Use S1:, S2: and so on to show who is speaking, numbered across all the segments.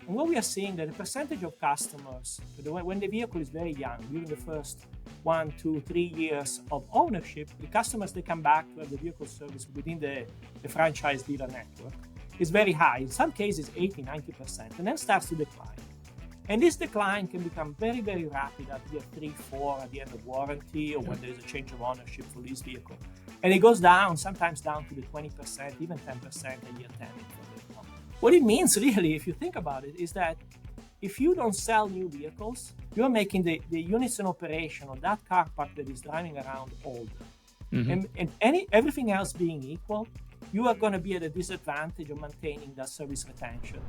S1: And what we are seeing that the percentage of customers, when the vehicle is very young, during the first 1, 2, 3 years of ownership, the customers that come back to have the vehicle service within the franchise dealer network is very high. In some cases, 80, 90%, and then starts to decline. And this decline can become very, very rapid at year 3, 4, at the end of warranty, or when there's a change of ownership for this vehicle. And it goes down, sometimes down to the 20%, even 10% at year 10. What it means really, if you think about it, is that if you don't sell new vehicles, you're making the units in operation of that car park that is driving around older. And everything else being equal, you are going to be at a disadvantage of maintaining that service retention.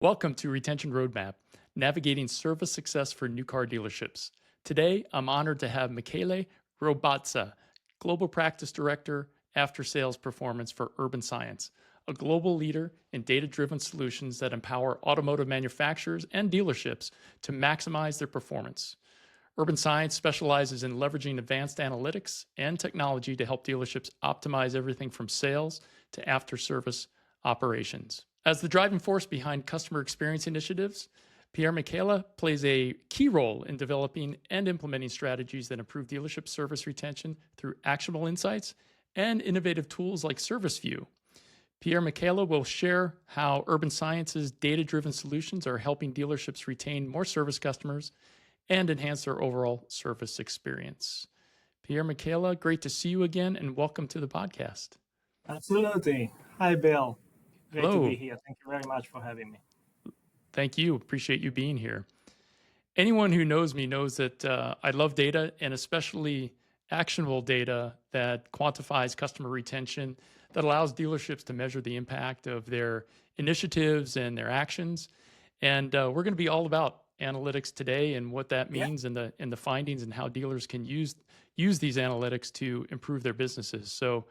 S2: Welcome to Retention Roadmap, navigating service success for new car dealerships. Today, I'm honored to have Piermichele Robazza, Global Practice Director, Aftersales Performance for Urban Science, a global leader in data-driven solutions that empower automotive manufacturers and dealerships to maximize their performance. Urban Science specializes in leveraging advanced analytics and technology to help dealerships optimize everything from sales to after-service operations. As the driving force behind customer experience initiatives, Piermichele plays a key role in developing and implementing strategies that improve dealership service retention through actionable insights and innovative tools like ServiceView. Piermichele will share how Urban Science's data-driven solutions are helping dealerships retain more service customers and enhance their overall service experience. Piermichele, great to see you again, and welcome to the podcast.
S1: Absolutely. Hi, Bill. Great
S2: Hello.
S1: to be here. Thank you very much for having me.
S2: Thank you. Appreciate you being here. Anyone who knows me knows that I love data, and especially actionable data that quantifies customer retention, that allows dealerships to measure the impact of their initiatives and their actions. And we're going to be all about analytics today and what that means, and the findings, and how dealers can use these analytics to improve their businesses. So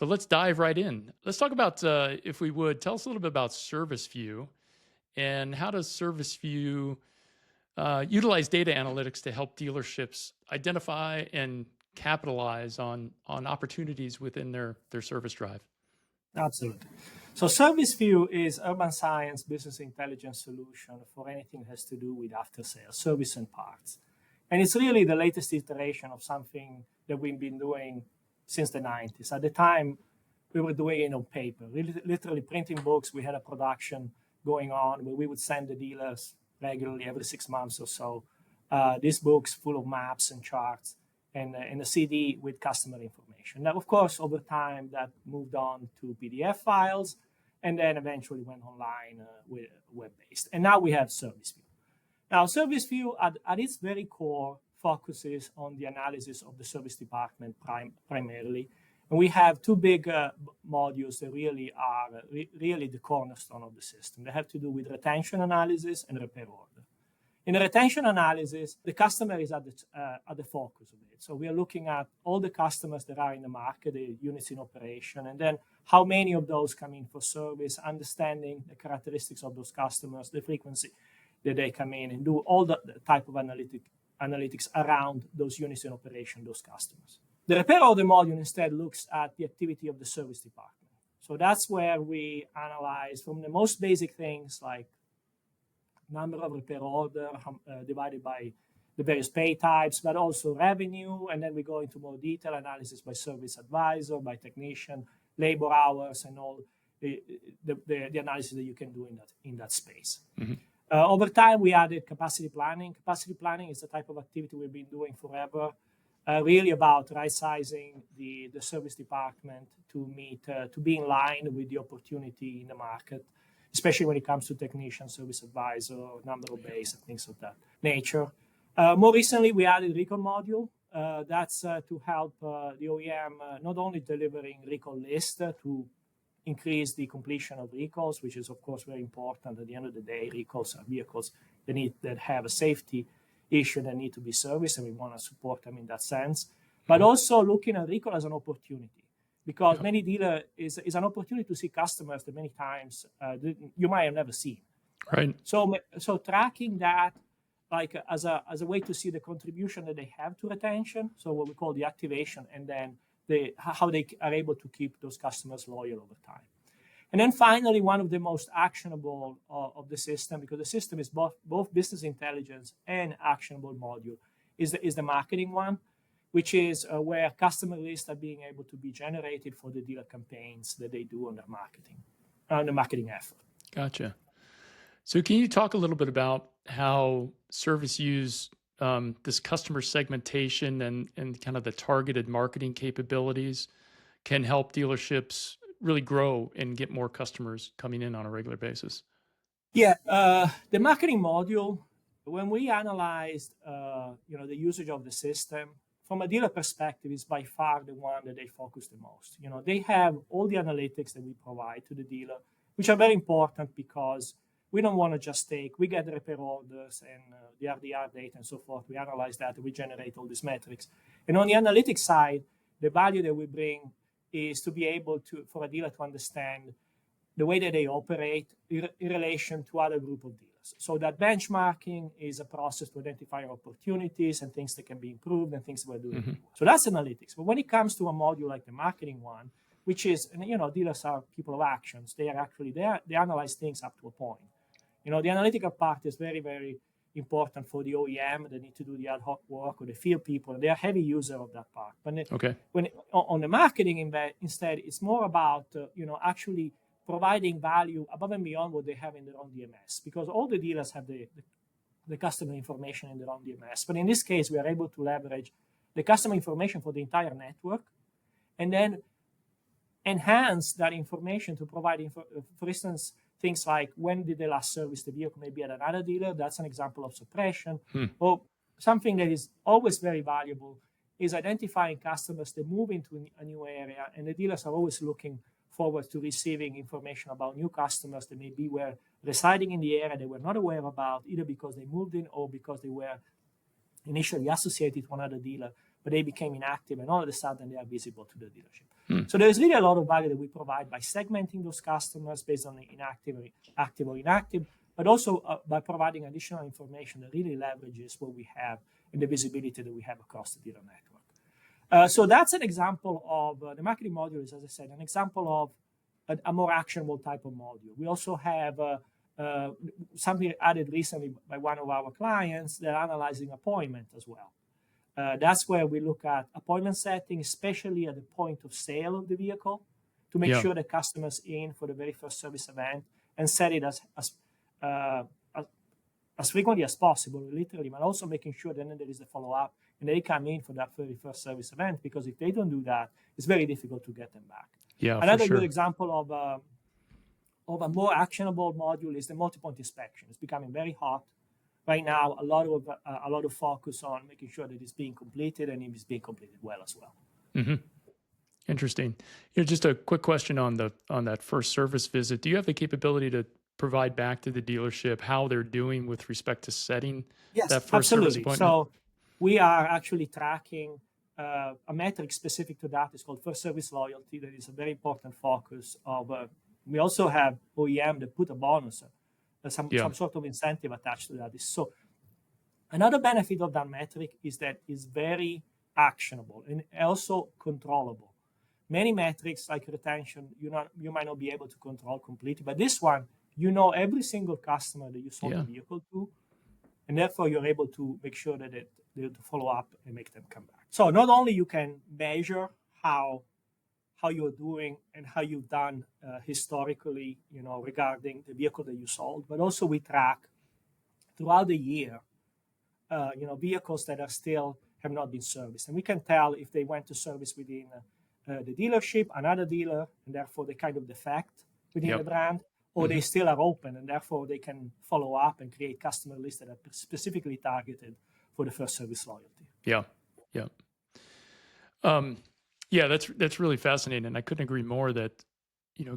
S2: let's dive right in. Let's talk about, if we would, tell us a little bit about ServiceView, and how does ServiceView utilize data analytics to help dealerships identify and capitalize on opportunities within their service drive?
S1: Absolutely. So ServiceView is Urban Science business intelligence solution for anything that has to do with after sales, service and parts. And it's really the latest iteration of something that we've been doing since the 90s. At the time, we were doing it on paper, literally printing books. We had a production going on where we would send the dealers regularly every 6 months or so these books full of maps and charts, and a CD with customer information. Now, of course, over time, that moved on to PDF files, and then eventually went online with web-based. And now we have ServiceView. Now, ServiceView, at its very core, focuses on the analysis of the service department primarily. And we have two big modules that really are really the cornerstone of the system. They have to do with retention analysis and repair order. In the retention analysis, the customer is at the focus of it. So we are looking at all the customers that are in the market, the units in operation, and then how many of those come in for service, understanding the characteristics of those customers, the frequency that they come in, and do all the type of analytics around those units in operation, those customers. The repair order module instead looks at the activity of the service department. So that's where we analyze from the most basic things like number of repair order divided by the various pay types, but also revenue. And then we go into more detailed analysis by service advisor, by technician, labor hours, and all the analysis that you can do in that space. Mm-hmm. Over time, we added capacity planning. Capacity planning is the type of activity we've been doing forever, really about right-sizing the service department to be in line with the opportunity in the market, especially when it comes to technician, service advisor, number of bays, and things of that nature. More recently, we added recall module. That's to help the OEM not only delivering recall list to increase the completion of recalls, which is, of course, very important. At the end of the day, recalls are vehicles that have a safety issue that need to be serviced, and we want to support them in that sense. But also looking at recall as an opportunity, because many dealer is an opportunity to see customers that many times you might have never seen.
S2: Right.
S1: So tracking that like as a way to see the contribution that they have to retention, so what we call the activation, and then how they are able to keep those customers loyal over time. And then finally, one of the most actionable of the system, because the system is both business intelligence and actionable module, is the marketing one, which is where customer lists are being able to be generated for the dealer campaigns that they do on their marketing, on the marketing effort.
S2: Gotcha. So can you talk a little bit about how ServiceView's this customer segmentation and kind of the targeted marketing capabilities can help dealerships really grow and get more customers coming in on a regular basis?
S1: Yeah, the marketing module, when we analyzed the usage of the system, from a dealer perspective, is by far the one that they focus the most. They have all the analytics that we provide to the dealer, which are very important because we don't want to just we get the repair orders and the RDR data and so forth. We analyze that, we generate all these metrics. And on the analytics side, the value that we bring is to be able for a dealer to understand the way that they operate in relation to other group of dealers. So that benchmarking is a process to identify opportunities and things that can be improved and things we're doing. Mm-hmm. So that's analytics. But when it comes to a module like the marketing one, which is, dealers are people of actions. They analyze things up to a point. The analytical part is very, very important for the OEM that need to do the ad hoc work, or the field people. They are heavy user of that part. But on the marketing instead, it's more about actually providing value above and beyond what they have in their own DMS, because all the dealers have the customer information in their own DMS. But in this case, we are able to leverage the customer information for the entire network, and then enhance that information to provide, for instance, things like when did they last service the vehicle, maybe at another dealer. That's an example of suppression. Or something that is always very valuable is identifying customers that move into a new area, and the dealers are always looking forward to receiving information about new customers that maybe were residing in the area they were not aware about, either because they moved in or because they were initially associated to another dealer, but they became inactive, and all of a sudden they are visible to the dealership. So there's really a lot of value that we provide by segmenting those customers based on the active or inactive, but also by providing additional information that really leverages what we have and the visibility that we have across the dealer network. So that's an example of the marketing module is, as I said, an example of a more actionable type of module. We also have something added recently by one of our clients. They're analyzing appointment as well. That's where we look at appointment setting, especially at the point of sale of the vehicle, to make sure the customer's in for the very first service event, and set it as frequently as possible, literally, but also making sure that then there is a follow-up and they come in for that very first service event, because if they don't do that, it's very difficult to get them back.
S2: Yeah,
S1: another good example of a more actionable module is the multipoint inspection. It's becoming very hot. Right now, a lot of focus on making sure that it's being completed, and it's being completed well as well.
S2: Mm-hmm. Interesting. Just a quick question on that first service visit. Do you have the capability to provide back to the dealership how they're doing with respect to setting that first service appointment?
S1: So we are actually tracking a metric specific to that. It's called first service loyalty. That is a very important focus of. We also have OEM that put a bonus. Some sort of incentive attached to that. So another benefit of that metric is that it's very actionable and also controllable. Many metrics like retention, you might not be able to control completely, but this one, every single customer that you sold the vehicle to, and therefore you're able to make sure that they follow up and make them come back. So not only you can measure how you're doing and how you've done historically, regarding the vehicle that you sold, but also we track throughout the year, vehicles that are still have not been serviced. And we can tell if they went to service within the dealership, another dealer, and therefore they kind of defect within the brand, or they still are open, and therefore they can follow up and create customer lists that are specifically targeted for the first service loyalty.
S2: Yeah, that's really fascinating, and I couldn't agree more that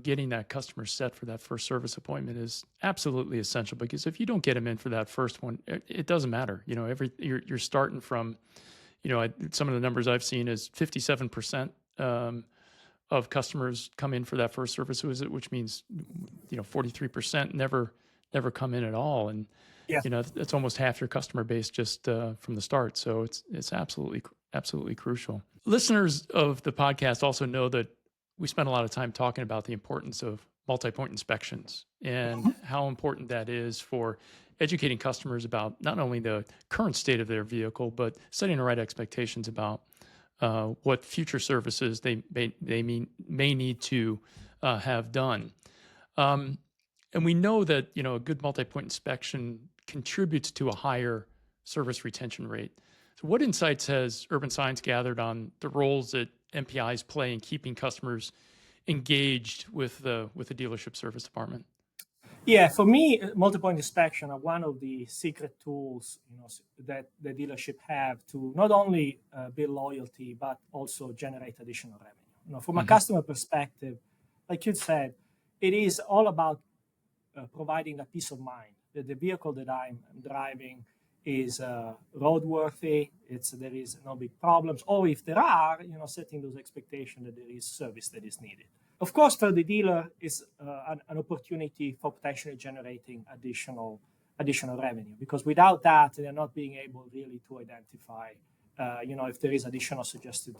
S2: getting that customer set for that first service appointment is absolutely essential, because if you don't get them in for that first one, it doesn't matter. You're starting from, some of the numbers I've seen is 57% of customers come in for that first service visit, which means 43% never come in at all, and that's almost half your customer base just from the start. So it's absolutely crucial. Listeners of the podcast also know that we spend a lot of time talking about the importance of multi-point inspections and how important that is for educating customers about not only the current state of their vehicle, but setting the right expectations about what future services they may need to have done. And we know that a good multi-point inspection contributes to a higher service retention rate. So what insights has Urban Science gathered on the roles that MPIs play in keeping customers engaged with the dealership service department?
S1: Yeah, for me, multi-point inspection are one of the secret tools, that the dealership have to not only build loyalty but also generate additional revenue. From a customer perspective, like you said, it is all about providing that peace of mind that the vehicle that I'm driving is roadworthy. There is no big problems, or if there are, setting those expectations that there is service that is needed. Of course, for the dealer, is an opportunity for potentially generating additional revenue, because without that, they're not being able really to identify, if there is additional suggested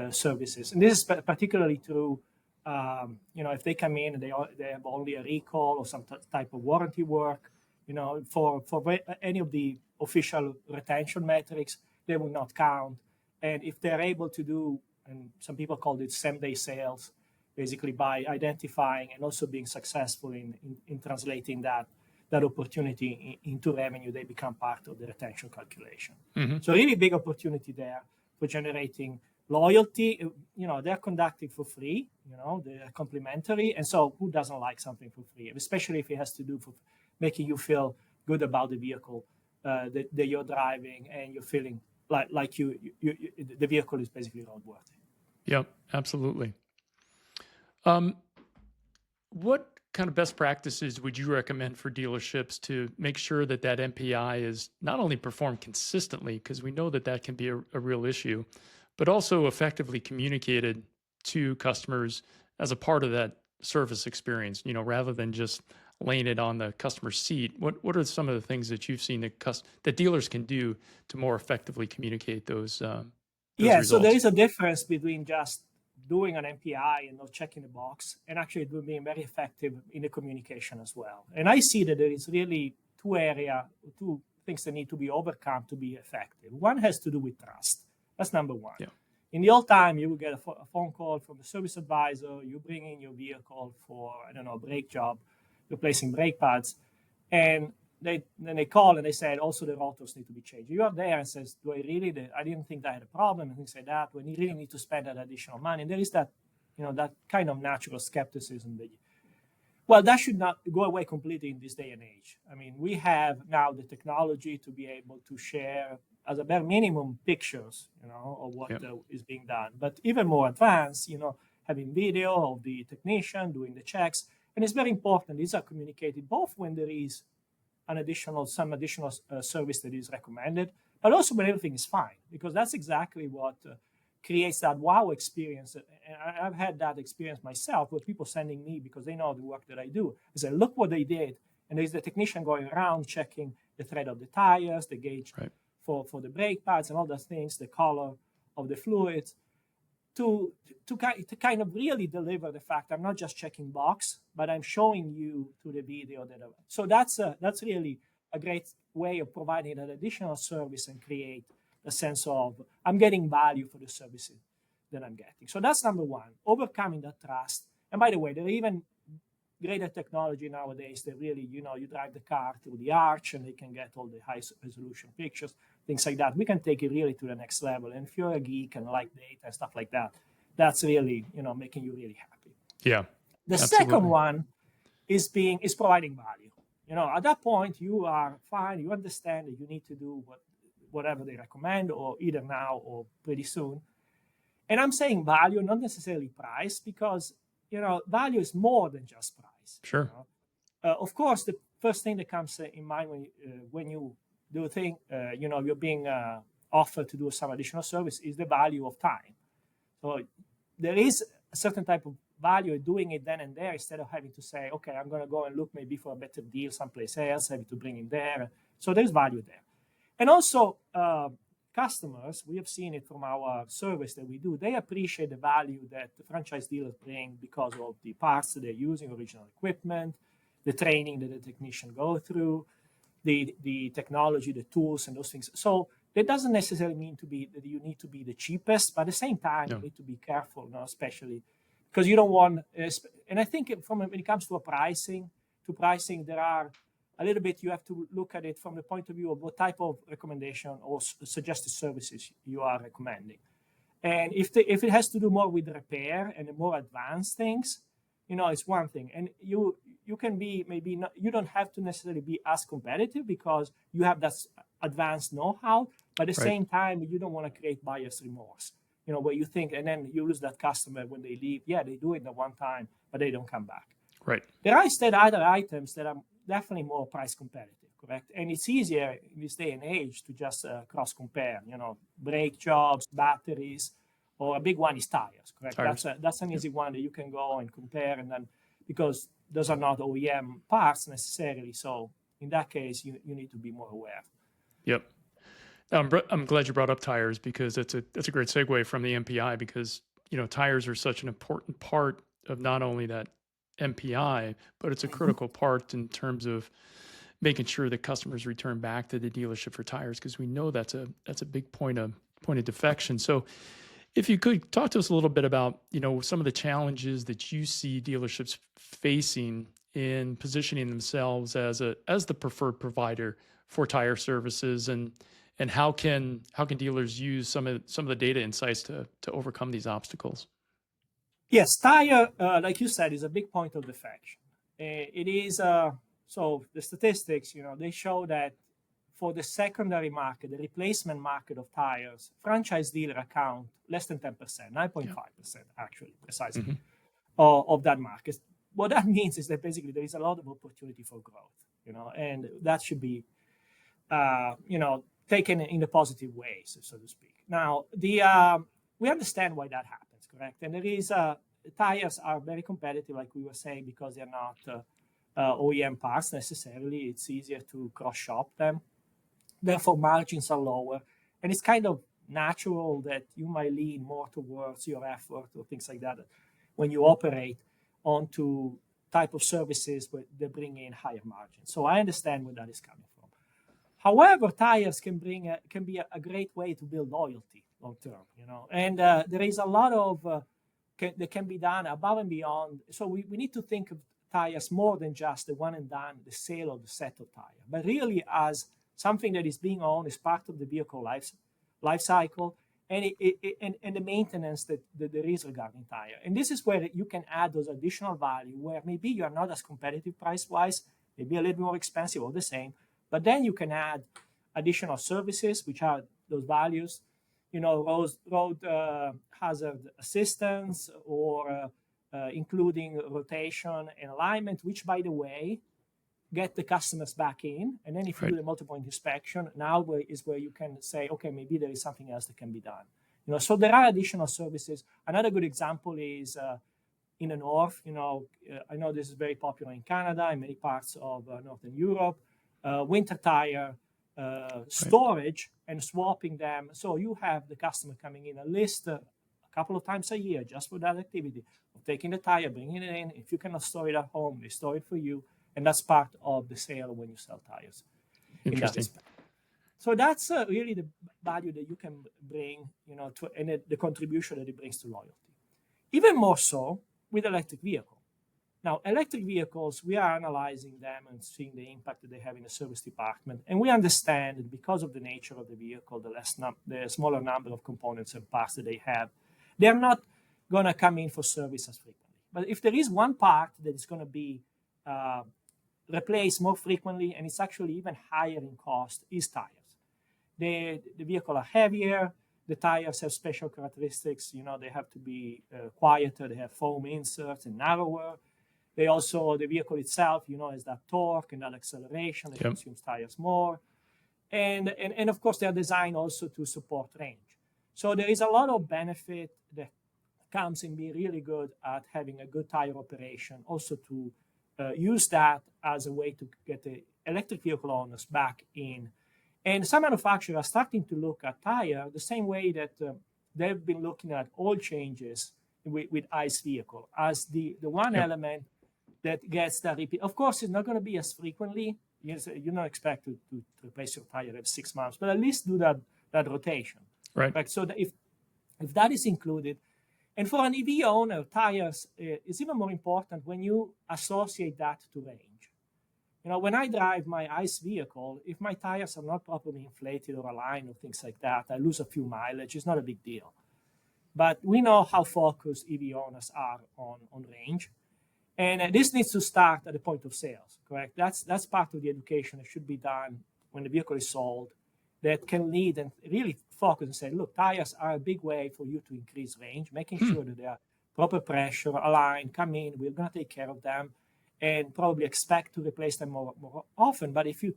S1: services. And this is particularly true, if they come in and they have only a recall or some type of warranty work, for any of the official retention metrics, they will not count. And if they're able to do, and some people call it same-day sales, basically by identifying and also being successful in translating that opportunity into revenue, they become part of the retention calculation. So really big opportunity there for generating loyalty. They're conducted for free, they're complimentary. And so who doesn't like something for free, especially if it has to do with making you feel good about the vehicle that you're driving, and you're feeling like the vehicle is basically roadworthy.
S2: Yep, absolutely. What kind of best practices would you recommend for dealerships to make sure that MPI is not only performed consistently, because we know that can be a real issue, but also effectively communicated to customers as a part of that service experience, rather than just laying it on the customer's seat? What are some of the things that you've seen that dealers can do to more effectively communicate those results?
S1: So there is a difference between just doing an MPI and not checking the box, and actually being very effective in the communication as well. And I see that there is really two things that need to be overcome to be effective. One has to do with trust. That's number one. Yeah. In the old time, you would get a phone call from the service advisor. You bring in your vehicle for, a brake job, replacing brake pads, and then they call and they said, also the rotors need to be changed. You are there and says, I didn't think I had a problem, and things like that, when you really need to spend that additional money. And there is that, that kind of natural skepticism that should not go away completely in this day and age. I mean, we have now the technology to be able to share, as a bare minimum, pictures, of what is being done. But even more advanced, having video of the technician doing the checks. And it's very important. These are communicated both when there is some additional service that is recommended, but also when everything is fine, because that's exactly what creates that wow experience. And I've had that experience myself with people sending me, because they know the work that I do. They say, look what they did. And there's the technician going around checking the tread of the tires, the gauge for the brake pads and all those things, the color of the fluids, to kind of really deliver the fact I'm not just checking box, but I'm showing you through the video so that's really a great way of providing an additional service and create a sense of I'm getting value for the services that I'm getting. So that's number one, overcoming that trust. And by the way, there are even greater technology nowadays that really, you drive the car through the arch and they can get all the high resolution pictures, things like that. We can take it really to the next level. And if you're a geek and like data and stuff like that, that's really, making you really happy.
S2: Yeah.
S1: The second one is providing value. At that point, you are fine. You understand that you need to do whatever they recommend, or either now or pretty soon. And I'm saying value, not necessarily price, because value is more than just price.
S2: Sure.
S1: Of course, the first thing that comes in mind when you do a thing, you're being offered to do some additional service, is the value of time. So there is a certain type of value in doing it then and there, instead of having to say, okay, I'm going to go and look maybe for a better deal someplace else, having to bring in there. So there's value there. And also customers, we have seen it from our service that we do, they appreciate the value that the franchise dealers bring because of the parts that they're using, original equipment, the training that the technician go through, the technology, the tools, and those things. So that doesn't necessarily mean that you need to be the cheapest, but at the same time, you need to be careful, especially because you don't want. And I think when it comes to pricing, there are a little bit. You have to look at it from the point of view of what type of recommendation or suggested services you are recommending. And if it has to do more with repair and the more advanced things, it's one thing. And you can be maybe not, you don't have to necessarily be as competitive because you have that advanced know-how, but at the same time, you don't want to create buyer's remorse, where you think, and then you lose that customer when they leave. Yeah, they do it the one time, but they don't come back.
S2: Right.
S1: There are instead other items that are definitely more price competitive, correct? And it's easier in this day and age to just cross-compare, brake jobs, batteries, or a big one is tires, correct?
S2: Tires.
S1: That's an easy one that you can go and compare, and then because those are not OEM parts necessarily, so in that case, you need to be more aware.
S2: Yep. I'm glad you brought up tires because that's a great segue from the MPI because tires are such an important part of not only that MPI, but it's a critical part in terms of making sure that customers return back to the dealership for tires because we know that's a big point of defection. So if you could talk to us a little bit about some of the challenges that you see dealerships facing in positioning themselves as the preferred provider for tire services, and how can dealers use some of the data insights to overcome these obstacles?
S1: Yes, tire, like you said, is a big point of defection. It is so the statistics, they show that for the secondary market, the replacement market of tires, franchise dealer account less than 10%, 9.5% actually, precisely, of that market. What that means is that basically there is a lot of opportunity for growth, and that should be, taken in a positive way, so to speak. Now, we understand why that happens, correct? And there is tires are very competitive, like we were saying, because they're not OEM parts necessarily. It's easier to cross-shop them. Therefore, margins are lower. And it's kind of natural that you might lean more towards your effort or things like that when you operate onto type of services that bring in higher margins. So I understand where that is coming from. However, tires can be a great way to build loyalty long term, and there is a lot of that can be done above and beyond. So we need to think of tires more than just the one and done, the sale of the set of tire, but really as something that is being owned as part of the vehicle life cycle and the maintenance that there is regarding tire. And this is where you can add those additional value where maybe you are not as competitive price-wise, maybe a little more expensive or the same, but then you can add additional services, which are those values, road hazard assistance or including rotation and alignment, which, by the way, get the customers back in. And then if you do the multipoint inspection, now is where you can say, okay, maybe there is something else that can be done. So there are additional services. Another good example is in the north. I know this is very popular in Canada and many parts of Northern Europe. Winter tire storage and swapping them. So you have the customer coming in a list a couple of times a year just for that activity of taking the tire, bringing it in. If you cannot store it at home, they store it for you. And that's part of the sale when you sell tires.
S2: Interesting.
S1: So that's really the value that you can bring, and the contribution that it brings to loyalty. Even more so with electric vehicles. Now, electric vehicles, we are analyzing them and seeing the impact that they have in the service department. And we understand that because of the nature of the vehicle, the smaller number of components and parts that they have, they're not going to come in for service as frequently. But if there is one part that is going to be replaced more frequently, and it's actually even higher in cost, is tires. The vehicle are heavier. The tires have special characteristics. They have to be quieter. They have foam inserts and narrower. The vehicle itself, has that torque and that acceleration that consumes tires more. And of course, they are designed also to support range. So there is a lot of benefit that comes in being really good at having a good tire operation, also to use that as a way to get the electric vehicle owners back in And some manufacturers are starting to look at tire the same way that they've been looking at oil changes with ICE vehicle as the one element that gets that repeat. Of course, it's not going to be as frequently. You don't expect to replace your tire every 6 months, but at least do that rotation.
S2: Right.
S1: So that if that is included, and for an EV owner, tires is even more important when you associate that to range. When I drive my ICE vehicle, if my tires are not properly inflated or aligned or things like that, I lose a few mileage. It's not a big deal. But we know how focused EV owners are on range. And this needs to start at the point of sales, correct? That's part of the education that should be done when the vehicle is sold, that can lead and really focus and say, look, tires are a big way for you to increase range, making sure that they are proper pressure, aligned, come in, we're going to take care of them, and probably expect to replace them more often. But if you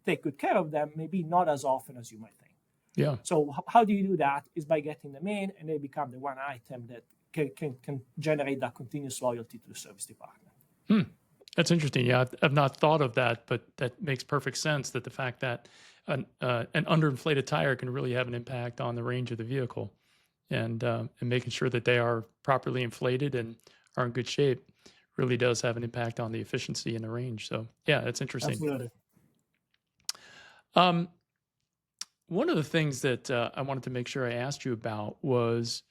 S1: take good care of them, maybe not as often as you might think.
S2: Yeah.
S1: So how do you do that? Is by getting them in, and they become the one item that can generate that continuous loyalty to the service department.
S2: That's interesting. Yeah, I've not thought of that, but that makes perfect sense, that the fact that an underinflated tire can really have an impact on the range of the vehicle, and making sure that they are properly inflated and are in good shape really does have an impact on the efficiency and the range. So yeah, that's interesting.
S1: Absolutely.
S2: One of the things that I wanted to make sure I asked you about was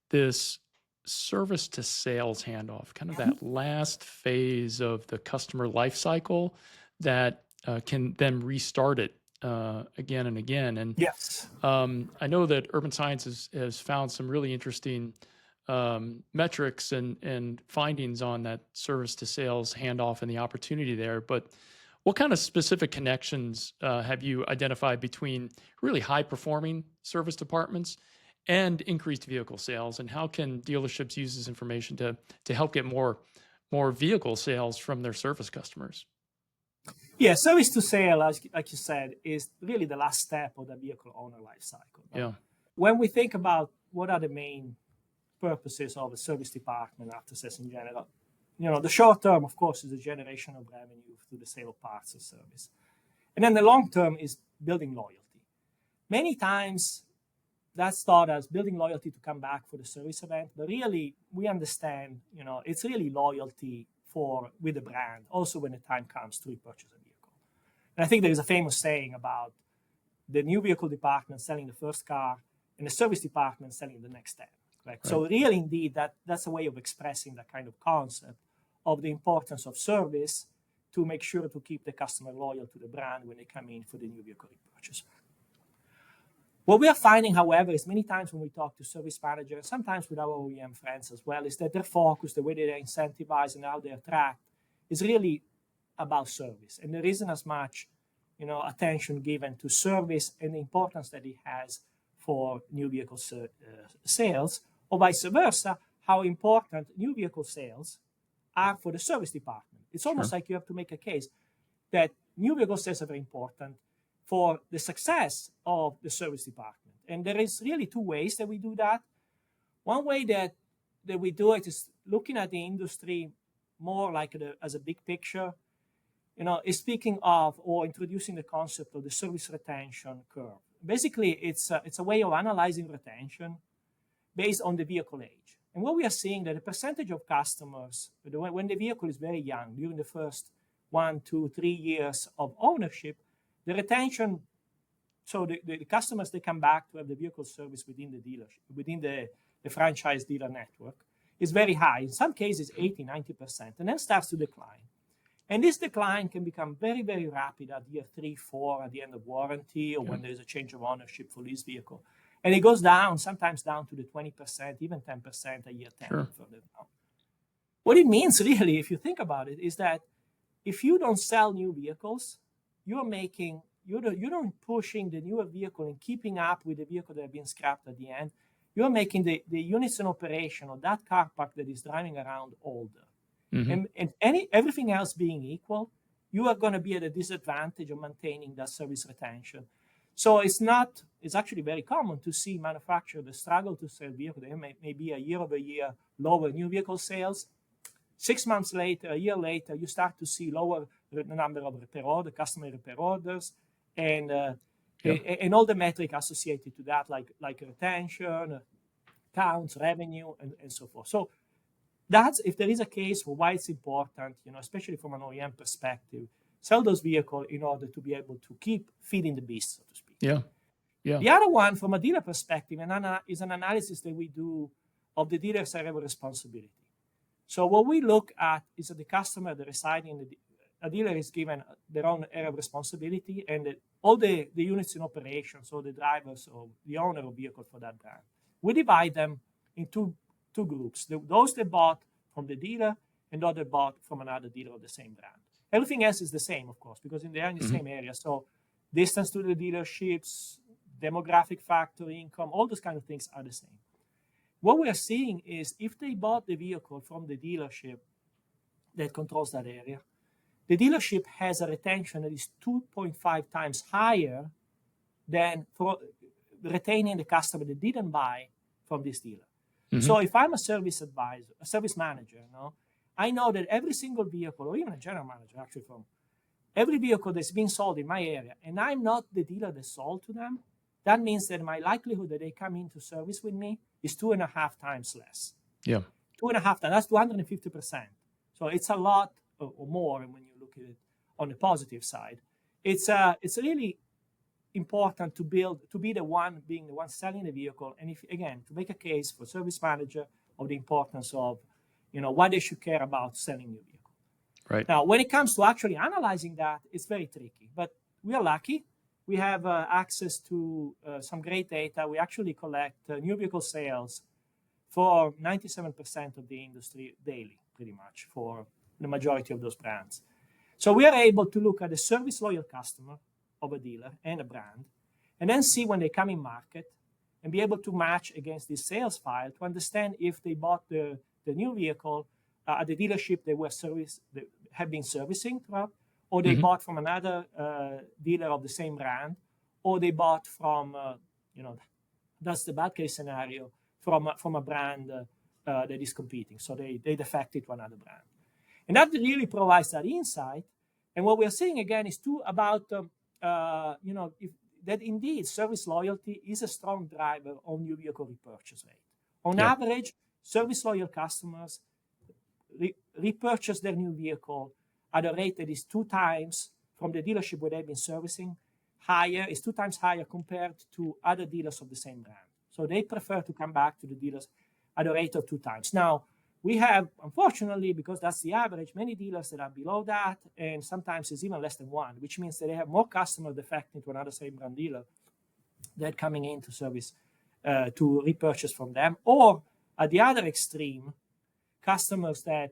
S2: this service to sales handoff, kind of that last phase of the customer life cycle that can then restart it again and again. And
S1: yes,
S2: I know that Urban Science has found some really interesting metrics and findings on that service to sales handoff and the opportunity there. But what kind of specific connections have you identified between really high performing service departments and increased vehicle sales, and how can dealerships use this information to help get more vehicle sales from their service customers?
S1: Yeah, service to sale, like you said, is really the last step of the vehicle owner life cycle. Right?
S2: Yeah.
S1: When we think about what are the main purposes of a service department, after sales in general, the short term, of course, is the generation of revenue through the sale of parts or service. And then the long term is building loyalty. Many times that's thought as building loyalty to come back for the service event, but really we understand, it's really loyalty with the brand, also when the time comes to repurchase a vehicle. And I think there is a famous saying about the new vehicle department selling the first car and the service department selling the next 10. Right? So really, indeed, that's a way of expressing that kind of concept of the importance of service to make sure to keep the customer loyal to the brand when they come in for the new vehicle repurchase. What we are finding, however, is many times when we talk to service managers, sometimes with our OEM friends as well, is that their focus, the way they are incentivized and how they are tracked, is really about service. And there isn't as much attention given to service and the importance that it has for new vehicle sales, or vice versa, how important new vehicle sales are for the service department. It's almost like you have to make a case that new vehicle sales are very important for the success of the service department. And there is really two ways that we do that. One way that we do it is looking at the industry more like as a big picture, is speaking of or introducing the concept of the service retention curve. Basically, it's a way of analyzing retention based on the vehicle age. And what we are seeing that the percentage of customers, when the vehicle is very young, during the first 1, 2, 3 years of ownership, the retention, so the customers, they come back to have the vehicle service within the dealership, within the franchise dealer network, is very high. In some cases, 80, 90%, and then starts to decline. And this decline can become very, very rapid at year 3, 4, at the end of warranty, or when there's a change of ownership for this vehicle. And it goes down, sometimes down to the 20%, even 10% at year 10. Further down. What it means really, if you think about it, is that if you don't sell new vehicles, you're not pushing the newer vehicle and keeping up with the vehicle that have been scrapped at the end. You're making the units in operation of that car park that is driving around older. Mm-hmm. And everything else being equal, you are going to be at a disadvantage of maintaining that service retention. So it's actually very common to see manufacturers that struggle to sell vehicles. They may be a year-over-year lower new vehicle sales. 6 months later, a year later, you start to see lower the number of customer repair orders, and
S2: Yeah.
S1: And all the metrics associated to that, like retention, counts, revenue, and so forth. So that's if there is a case for why it's important, especially from an OEM perspective, sell those vehicles in order to be able to keep feeding the beast, so to speak.
S2: Yeah. Yeah.
S1: The other one, from a dealer perspective, is an analysis that we do of the dealer's area of responsibility. So what we look at is that the customer that reside in a dealer is given their own area of responsibility, and all the units in operation, so the drivers or the owner of vehicle for that brand. We divide them into two groups: those that bought from the dealer and those that bought from another dealer of the same brand. Everything else is the same, of course, because they're in the same area. So distance to the dealerships, demographic factor, income, all those kind of things are the same. What we are seeing is if they bought the vehicle from the dealership that controls that area, the dealership has a retention that is 2.5 times higher than for retaining the customer that didn't buy from this dealer. So if I'm a service advisor, a service manager, I know that every single vehicle, or even a general manager, actually, from every vehicle that's being sold in my area, and I'm not the dealer that sold to them, that means that my likelihood that they come into service with me is 2.5 times less.
S2: Yeah.
S1: 2.5 times, that's 250%. So it's a lot or more when you look at it on the positive side. It's really important to be the one selling the vehicle, and to make a case for service manager of the importance of, why they should care about selling your vehicle.
S2: Right.
S1: Now, when it comes to actually analyzing that, it's very tricky, but we are lucky. We have access to some great data. We actually collect new vehicle sales for 97% of the industry daily, pretty much, for the majority of those brands. So we are able to look at the service loyal customer of a dealer and a brand, and then see when they come in market and be able to match against this sales file to understand if they bought the new vehicle at the dealership they have been servicing throughout, or they bought from another dealer of the same brand, or they bought from, that's the bad case scenario, from a brand that is competing. So they defected to another brand. And that really provides that insight. And what we're seeing again is that indeed service loyalty is a strong driver on new vehicle repurchase rate. On average, service loyal customers repurchase their new vehicle at a rate that is 2 times from the dealership where they've been servicing higher, is 2 times higher compared to other dealers of the same brand. So they prefer to come back to the dealers at a rate of 2 times. Now, we have, unfortunately, because that's the average, many dealers that are below that, and sometimes it's even less than 1, which means that they have more customers defecting to another same brand dealer that coming into service to repurchase from them. Or at the other extreme, customers that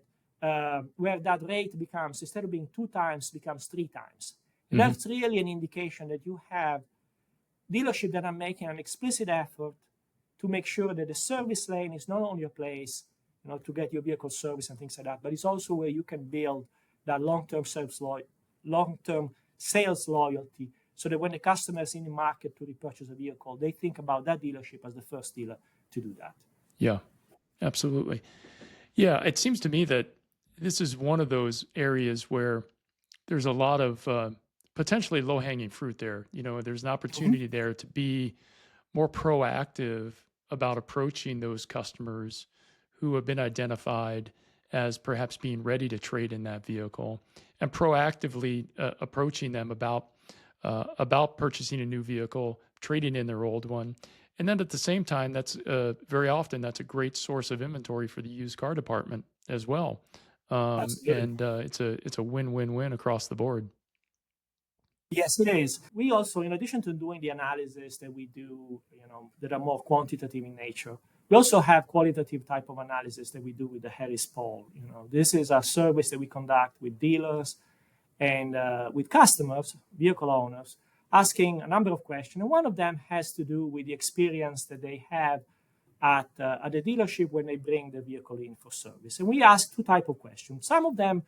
S1: where that rate becomes, instead of being 2 times, becomes 3 times. And that's really an indication that you have dealerships that are making an explicit effort to make sure that the service lane is not only a place to get your vehicle service and things like that, but it's also where you can build that long-term sales loyalty, so that when the customer is in the market to repurchase a vehicle, they think about that dealership as the first dealer to do that.
S2: Yeah, absolutely. Yeah, it seems to me that this is one of those areas where there's a lot of potentially low-hanging fruit there. There's an opportunity there to be more proactive about approaching those customers who have been identified as perhaps being ready to trade in that vehicle, and proactively approaching them about purchasing a new vehicle, trading in their old one. And then at the same time, that's very often that's a great source of inventory for the used car department as well. And it's a win-win-win across the board.
S1: Yes, it is. We also, in addition to doing the analysis that we do, that are more quantitative in nature, we also have qualitative type of analysis that we do with the Harris Poll. This is a service that we conduct with dealers and with customers, vehicle owners, asking a number of questions. And one of them has to do with the experience that they have at the dealership when they bring the vehicle in for service. And we ask 2 types of questions. Some of them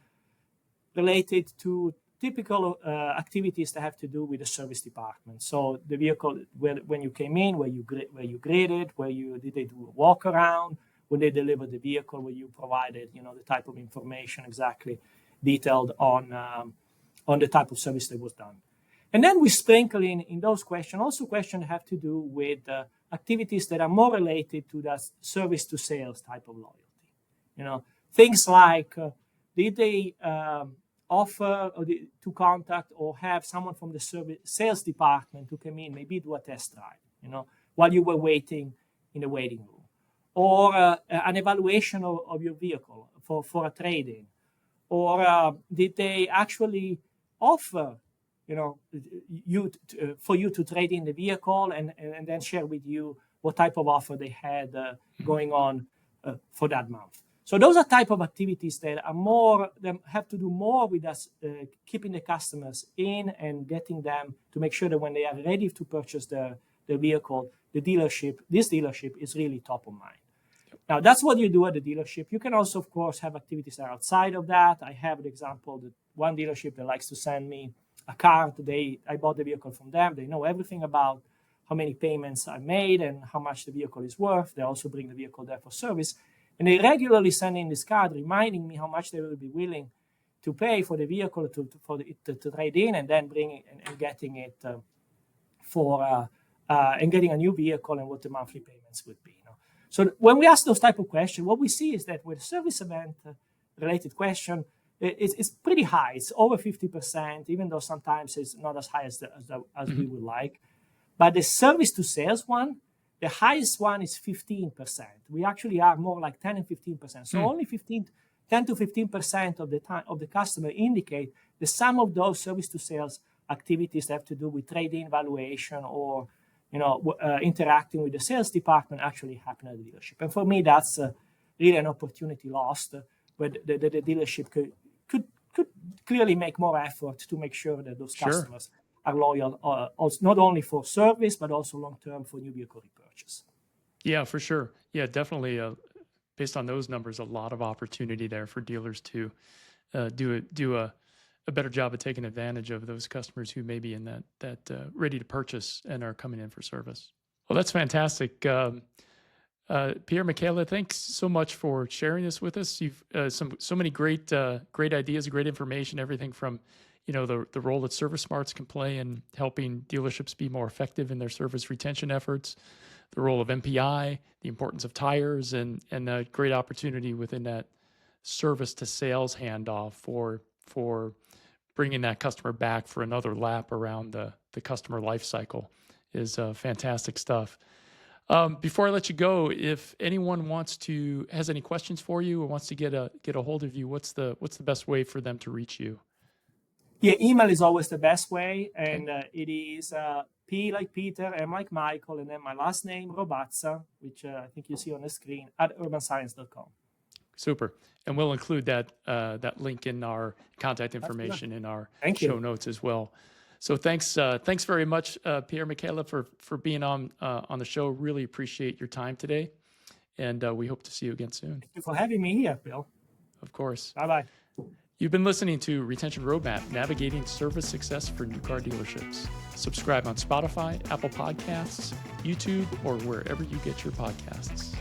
S1: related to typical activities that have to do with the service department. So the vehicle, when you came in, where you graded, did they do a walk around, when they delivered the vehicle, where you provided the type of information exactly detailed on the type of service that was done. And then we sprinkle in those questions also questions that have to do with activities that are more related to the service to sales type of loyalty. Things like did they offer to contact or have someone from the sales department to come in, maybe do a test drive, while you were waiting in the waiting room, or an evaluation of your vehicle for a trade-in, or did they actually offer for you to trade in the vehicle and then share with you what type of offer they had going on for that month. So those are type of activities that have to do more with us keeping the customers in and getting them to make sure that when they are ready to purchase the vehicle, this dealership is really top of mind. Now, that's what you do at the dealership. You can also, of course, have activities that are outside of that. I have an example that one dealership that likes to send me a card. I bought the vehicle from them. They know everything about how many payments I made and how much the vehicle is worth. They also bring the vehicle there for service. And they regularly send in this card reminding me how much they will be willing to pay for the vehicle to trade in and then bringing and getting it and getting a new vehicle and what the monthly payments would be. So when we ask those type of questions, what we see is that with a service event related question, it's pretty high. It's over 50%, even though sometimes it's not as high as we would like. But the service to sales one, the highest one is 15%. We actually are more like 10 and 15%. So only 10 to 15% of the time of the customer indicate that some of those service to sales activities that have to do with trade-in valuation or interacting with the sales department actually happen at the dealership. And for me, that's really an opportunity lost where the dealership could clearly make more effort to make sure that those customers are loyal, not only for service, but also long-term for new vehicle repurchase.
S2: Yeah, for sure. Yeah, definitely. Based on those numbers, a lot of opportunity there for dealers to do a better job of taking advantage of those customers who may be in that ready to purchase and are coming in for service. Well, that's fantastic. Piermichele, thanks so much for sharing this with us. You've so many great ideas, great information, everything from the role that Service Smarts can play in helping dealerships be more effective in their service retention efforts, the role of MPI, the importance of tires, and a great opportunity within that service to sales handoff for bringing that customer back for another lap around the customer life cycle is fantastic stuff. Before I let you go, if anyone has any questions for you or wants to get a hold of you, what's the best way for them to reach you?
S1: Yeah, email is always the best way, and it is P like Peter, M like Michael, and then my last name, Robazza, which I think you see on the screen, at urbanscience.com.
S2: Super. And we'll include that link in our contact information in our show notes as well. So thanks very much, Piermichele, for being on the show. Really appreciate your time today, and we hope to see you again soon.
S1: Thank you for having me here, Bill.
S2: Of course.
S1: Bye-bye.
S2: You've been listening to Retention Roadmap, Navigating Service Success for New Car Dealerships. Subscribe on Spotify, Apple Podcasts, YouTube, or wherever you get your podcasts.